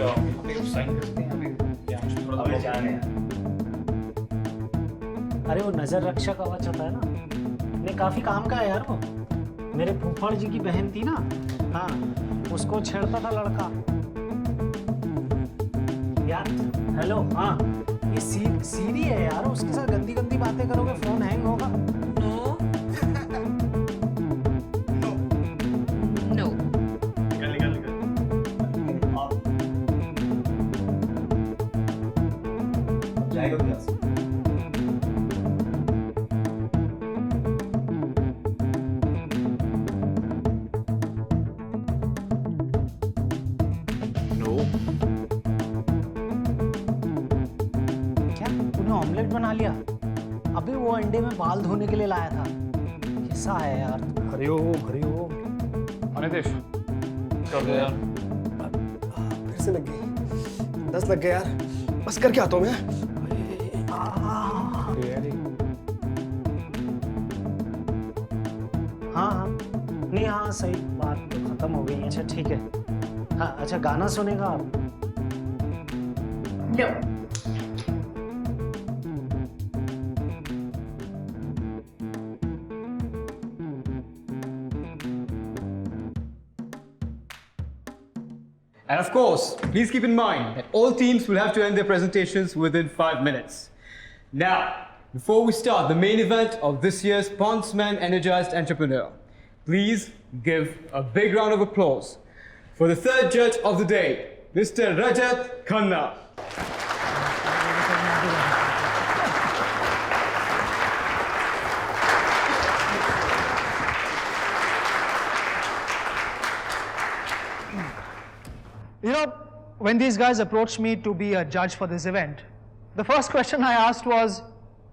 Sign करते हैं हमें थोड़ा जाने अरे वो नजर रक्षक कवच होता है ना, नहीं काफी काम का है यार वो। मेरे फूफड़ जी की बहन थी ना, हाँ, उसको छेड़ता था लड़का यार। हेलो, हाँ, ये सीरी है यार, उसके साथ गंदी गंदी बातें करोगे फोन हैंग होगा। नो नो निकल जाएगा क्या? क्या तूने ऑमलेट बना लिया? अभी वो अंडे में बाल धोने के लिए लाया था। कैसा है यार? हरिओम हरिओम। अनितेश कर दे यार। फिर से लग गई, 10 लग गए यार। बस करके आता हूँ मैं। हाँ हाँ, नहीं हाँ सही, बात तो खत्म हो गई। अच्छा ठीक है, हाँ अच्छा गाना सुनेगा आप? And of course, please keep in mind that all teams will have to end their presentations within 5 minutes. Now, before we start the main event of this year's Pondsman Energized Entrepreneur, please give a big round of applause for the third judge of the day, Mr. Rajat Khanna. You know, when these guys approached me to be a judge for this event, the first question I asked was,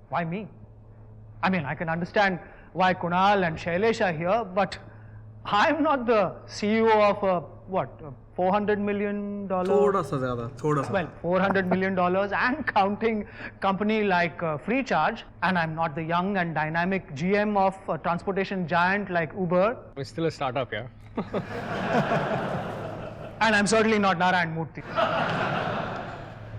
why me? I mean, I can understand why Kunal and Shailesh are here, but I'm not the CEO of a, $400 million? थोड़ा सा ज़्यादा, थोड़ा सा। Well, $400 million and counting company like Freecharge, and I'm not the young and dynamic GM of a transportation giant like Uber. It's still a startup, yeah? And I'm certainly not Narayan Murthy.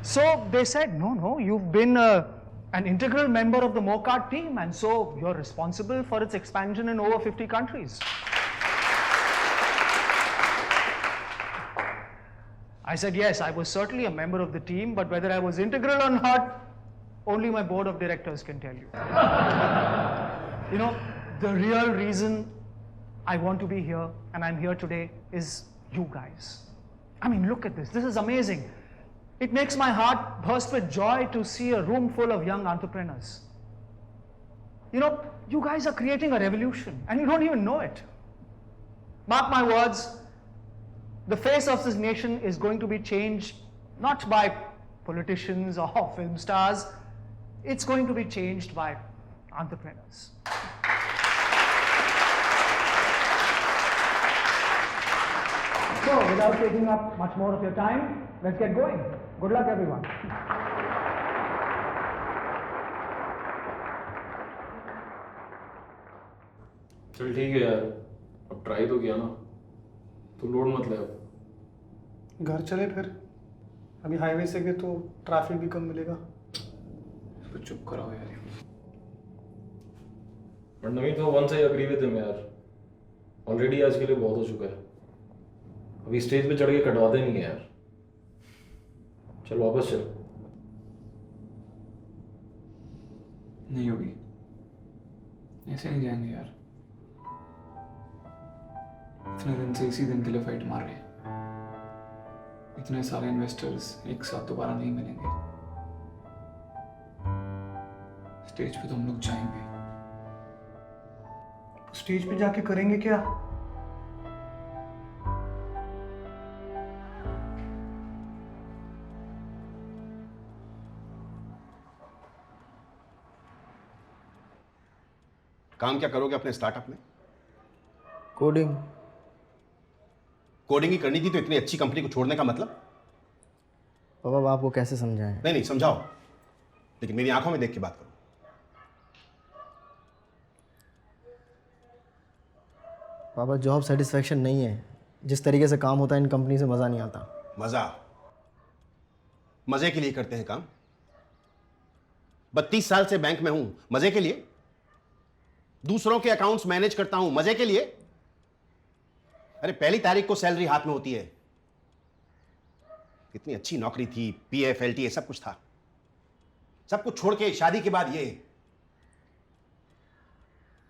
So they said, no, you've been an integral member of the MoCart team, and so you're responsible for its expansion in over 50 countries. I said, yes, I was certainly a member of the team, but whether I was integral or not, only my board of directors can tell you. You know, the real reason I want to be here, and I'm here today, is you guys. I mean, look at this. This is amazing. It makes my heart burst with joy to see a room full of young entrepreneurs. You know, you guys are creating a revolution, and you don't even know it. Mark my words, the face of this nation is going to be changed not by politicians or film stars. It's going to be changed by entrepreneurs. So, without taking up much more of your time, let's get going. Good luck, everyone. चल ठीक है यार, अब try तो किया ना, तू load मत ले अब। घर चले फिर। अभी हाईवे से गए तो ट्रैफिक भी कम मिलेगा। तो चुप कराओ यार। बट नवीन तो one side agree with him यार, ऑलरेडी आज के लिए बहुत हो चुका है। अभी स्टेज पे चढ़ के कटवाते नहीं है यार। चल वापस चल। नहीं होगी, ऐसे नहीं जाएंगे यार। इतने दिन से इसी दिन के लिए फाइट मार रहे हैं। इतने सारे इन्वेस्टर्स एक साथ दोबारा नहीं मिलेंगे। स्टेज पे तो हम लोग जाएंगे। स्टेज पे जाके करेंगे क्या? काम क्या करोगे अपने स्टार्टअप में? कोडिंग। कोडिंग ही करनी थी तो इतनी अच्छी कंपनी को छोड़ने का मतलब? पापा आपको कैसे समझाएं? नहीं समझाओ, लेकिन मेरी आंखों में देख के बात करो। पापा जॉब सेटिस्फेक्शन नहीं है। जिस तरीके से काम होता है इन कंपनी से मज़ा नहीं आता। मजा? मजे के लिए करते हैं काम। 32 साल से बैंक में हूं, मजे के लिए। दूसरों के अकाउंट्स मैनेज करता हूं, मजे के लिए। अरे पहली तारीख को सैलरी हाथ में होती है। कितनी अच्छी नौकरी थी, पीएफ एलटीए सब कुछ था। सब कुछ छोड़ के शादी के बाद ये।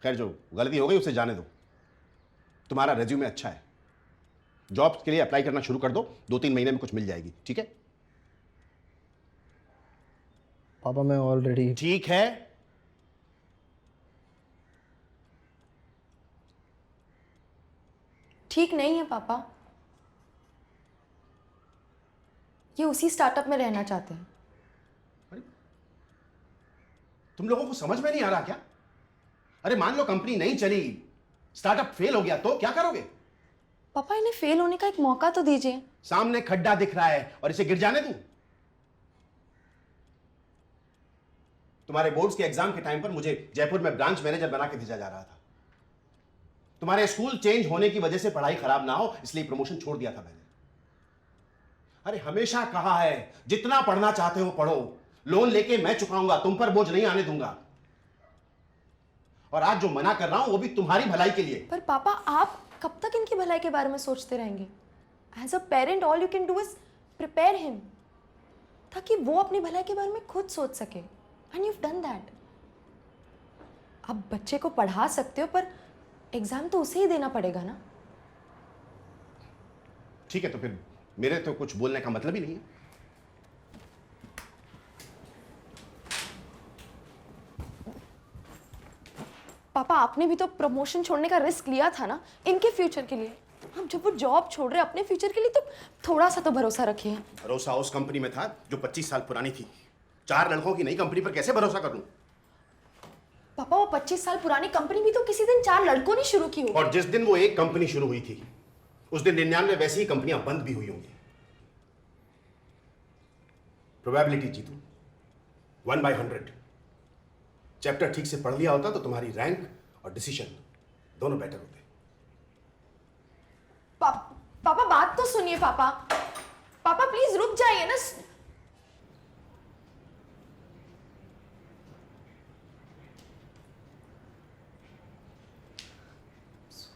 खैर जो गलती हो गई उसे जाने दो। तुम्हारा रेज्यूमे अच्छा है, जॉब के लिए अप्लाई करना शुरू कर दो, 2-3 महीने में कुछ मिल जाएगी, ठीक है? पापा मैं ऑलरेडी। ठीक है। ठीक नहीं है पापा, ये उसी स्टार्टअप में रहना चाहते हैं। तुम लोगों को समझ में नहीं आ रहा क्या? अरे मान लो कंपनी नहीं चली, स्टार्टअप फेल हो गया तो क्या करोगे? पापा इन्हें फेल होने का एक मौका तो दीजिए। सामने खड्डा दिख रहा है और इसे गिर जाने दूं? तुम्हारे बोर्ड्स के एग्जाम के टाइम पर मुझे जयपुर में ब्रांच मैनेजर बना के भेजा जा रहा था। तुम्हारे स्कूल चेंज होने की वजह से पढ़ाई खराब ना हो इसलिए प्रमोशन छोड़ दिया था मैंने। अरे हमेशा कहा है जितना पढ़ना चाहते हो पढ़ो, लोन लेके मैं चुकाऊंगा, तुम पर बोझ नहीं आने दूंगा। और आज जो मना कर रहा हूं वो भी तुम्हारी भलाई के लिए। पर पापा आप कब तक इनकी भलाई के बारे में सोचते रहेंगे? As a parent all you can do is prepare him, ताकि वो अपनी भलाई के बारे में खुद सोच सके। And you have done that. आप बच्चे को पढ़ा सकते हो पर एग्जाम तो उसे ही देना पड़ेगा ना। ठीक है, तो फिर मेरे तो कुछ बोलने का मतलब ही नहीं है। पापा आपने भी तो प्रमोशन छोड़ने का रिस्क लिया था ना, इनके फ्यूचर के लिए। हम जब वो जॉब छोड़ रहे अपने फ्यूचर के लिए तो थोड़ा सा तो भरोसा रखिए। भरोसा उस कंपनी में था जो 25 साल पुरानी थी। 4 लड़कों की नई कंपनी पर कैसे भरोसा कर लूं? पापा वो 25 साल पुरानी कंपनी भी तो किसी दिन 4 लड़कों ने शुरू की हो। और जिस दिन वो एक कंपनी शुरू हुई थी उस दिन 99 वैसी ही कंपनियां बंद भी हुई होंगी। प्रोबेबिलिटी जीतू 1/100। चैप्टर ठीक से पढ़ लिया होता तो तुम्हारी रैंक और डिसीजन दोनों बेटर होते। पापा बात तो सुनिए। पापा पापा प्लीज रुक जाइए ना।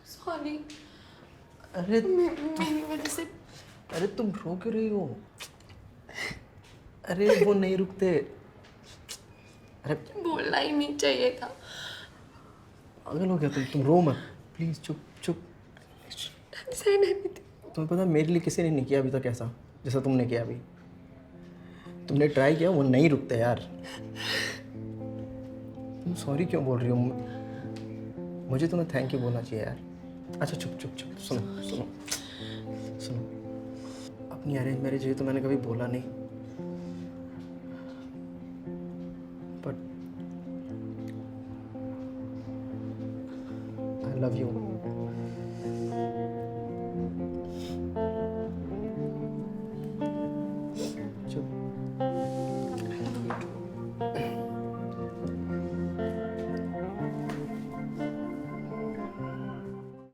सॉरी। अरे मेरी वजह से। अरे तुम रो क्यों रही हो? अरे वो नहीं रुकते। अरे बोलना ही नहीं चाहिए था। पागल हो गया तुम रो मत प्लीज। चुप चुप। तुम्हें पता मेरे लिए किसी ने नहीं किया अभी तक ऐसा जैसा तुमने किया अभी। तुमने ट्राई किया, वो नहीं रुकते यार। तुम सॉरी क्यों बोल रही हो? मुझे तुम्हें थैंक यू बोलना चाहिए यार। अच्छा चुप चुप चुप। सुनो सुनो सुनो, अपनी अरेंज मैरिज हुई तो मैंने कभी बोला नहीं, बट आई लव यू।